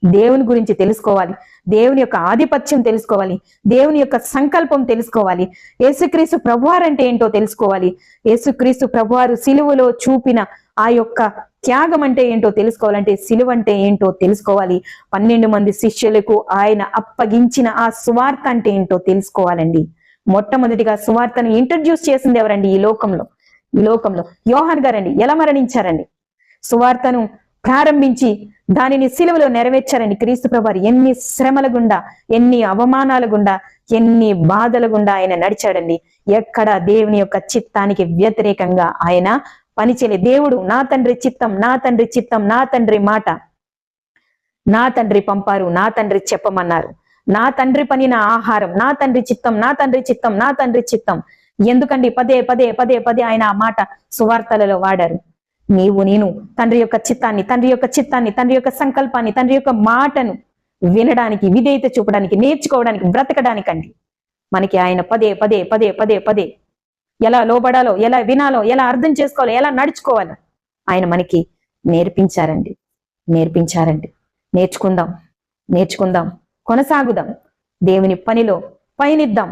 దేవుని గురించి తెలుసుకోవాలి, దేవుని యొక్క ఆధిపత్యం తెలుసుకోవాలి, దేవుని యొక్క సంకల్పం తెలుసుకోవాలి, యేసుక్రీస్తు ప్రభువారు అంటే ఏంటో తెలుసుకోవాలి, యేసుక్రీస్తు ప్రభువారు సిలువలో చూపిన ఆ యొక్క త్యాగం అంటే ఏంటో తెలుసుకోవాలంటే సిలువ అంటే ఏంటో తెలుసుకోవాలి. 12 మంది శిష్యులకు ఆయన అప్పగించిన ఆ సువార్త అంటే ఏంటో తెలుసుకోవాలండి. మొట్టమొదటిగా సువార్తను ఇంట్రడ్యూస్ చేసింది ఎవరండి ఈ లోకంలో? యోహాన్ గారండి. ఎలా మరణించారండి? సువార్తను ప్రారంభించి దానిని సిలువలో నెరవేర్చారండి క్రీస్తు ప్రభువారు. ఎన్ని శ్రమల గుండా, ఎన్ని అవమానాల గుండా, ఎన్ని బాధల గుండా ఆయన నడిచాడండి. ఎక్కడ దేవుని యొక్క చిత్తానికి వ్యతిరేకంగా ఆయన పనిచేయలేదు. దేవుడు నా తండ్రి చిత్తం, నా తండ్రి చిత్తం, నా తండ్రి మాట, నా తండ్రి పంపారు, నా తండ్రి చెప్పమన్నారు, నా తండ్రి పనిన ఆహారం, నా తండ్రి చిత్తం, నా తండ్రి చిత్తం, నా తండ్రి చిత్తం. ఎందుకండి పదే పదే పదే పదే ఆయన ఆ మాట సువార్తలలో వాడారు? నీవు నేను తండ్రి యొక్క చిత్తాన్ని, తండ్రి యొక్క చిత్తాన్ని, తండ్రి యొక్క సంకల్పాన్ని, తండ్రి యొక్క మాటను వినడానికి, విధేయత చూపడానికి, నేర్చుకోవడానికి, బ్రతకడానికండి. మనకి ఆయన పదే పదే పదే పదే పదే ఎలా లోబడాలో, ఎలా వినాలో, ఎలా అర్థం చేసుకోవాలో, ఎలా నడుచుకోవాలో ఆయన మనకి నేర్పించారండి. నేర్చుకుందాం, కొనసాగుదాం, దేవుని పనిలో పయనిద్దాం,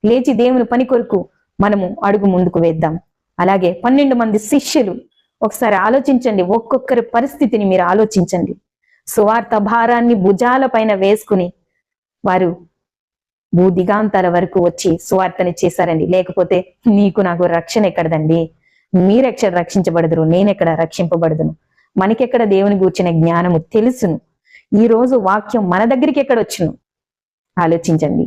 లేచి దేవుని పని కొరకు మనము అడుగు ముందుకు వేద్దాం. అలాగే 12 మంది శిష్యులు, ఒకసారి ఆలోచించండి, ఒక్కొక్కరి పరిస్థితిని మీరు ఆలోచించండి. సువార్త భారాన్ని భుజాల పైన వేసుకుని వారు భూదిగాంతాల వరకు వచ్చి సువార్తని చేశారండి. లేకపోతే నీకు నాకు రక్షణ ఎక్కడదండి? మీరెక్కడ రక్షించబడదురు, నేనెక్కడ రక్షింపబడదును? మనకెక్కడ దేవుని గూర్చిన జ్ఞానము తెలుసును? ఈ రోజు వాక్యం మన దగ్గరికి ఎక్కడొచ్చును? ఆలోచించండి.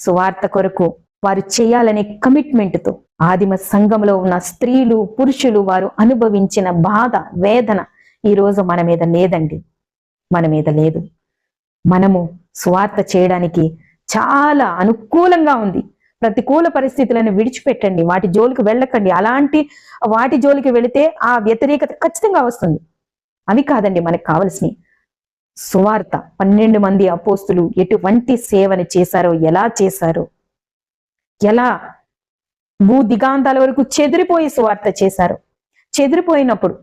సువార్త కొరకు వారు చేయాలనే కమిట్మెంట్తో ఆదిమ సంఘంలో ఉన్న స్త్రీలు, పురుషులు వారు అనుభవించిన బాధ, వేదన ఈ రోజు మన మీద లేదండి. మనము సువార్త చేయడానికి చాలా అనుకూలంగా ఉంది. ప్రతికూల పరిస్థితులను విడిచిపెట్టండి, వాటి జోలికి వెళ్ళకండి. అలాంటి వాటి జోలికి వెళితే ఆ వ్యతిరేకత ఖచ్చితంగా వస్తుంది. అవి కాదండి మనకు కావలసినవి. సువార్త 12 మంది అపోస్తులు ఎటువంటి సేవను చేశారో, ఎలా భూదిగాంతాల వరకు చెదిరిపోయి సువార్త చేశారు. చెదిరిపోయినప్పుడు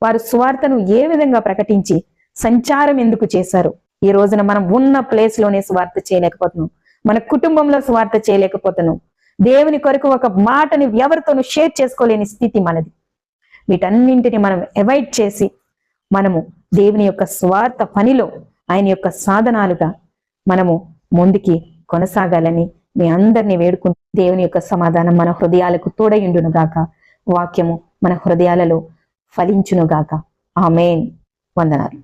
వారు సువార్తను ఏ విధంగా ప్రకటించి సంచారం ఎందుకు చేశారు? ఈ రోజున మనం ఉన్న ప్లేస్ లోనే సువార్త చేయలేకపోతున్నాం, మన కుటుంబంలో సువార్త చేయలేకపోతున్నాం, దేవుని కొరకు ఒక మాటని ఎవరితోనూ షేర్ చేసుకోలేని స్థితి మనది. వీటన్నింటిని మనం అవాయిడ్ చేసి మనము దేవుని యొక్క స్వార్థ పనిలో ఆయన యొక్క సాధనాలుగా మనము ముందుకి కొనసాగాలని మీ అందరినీ వేడుకుంటూ, దేవుని యొక్క సమాధానం మన హృదయాలకు తోడయుండును గాక, వాక్యము మన హృదయాలలో ఫలించును గాక. ఆమేన్. వందనాలు.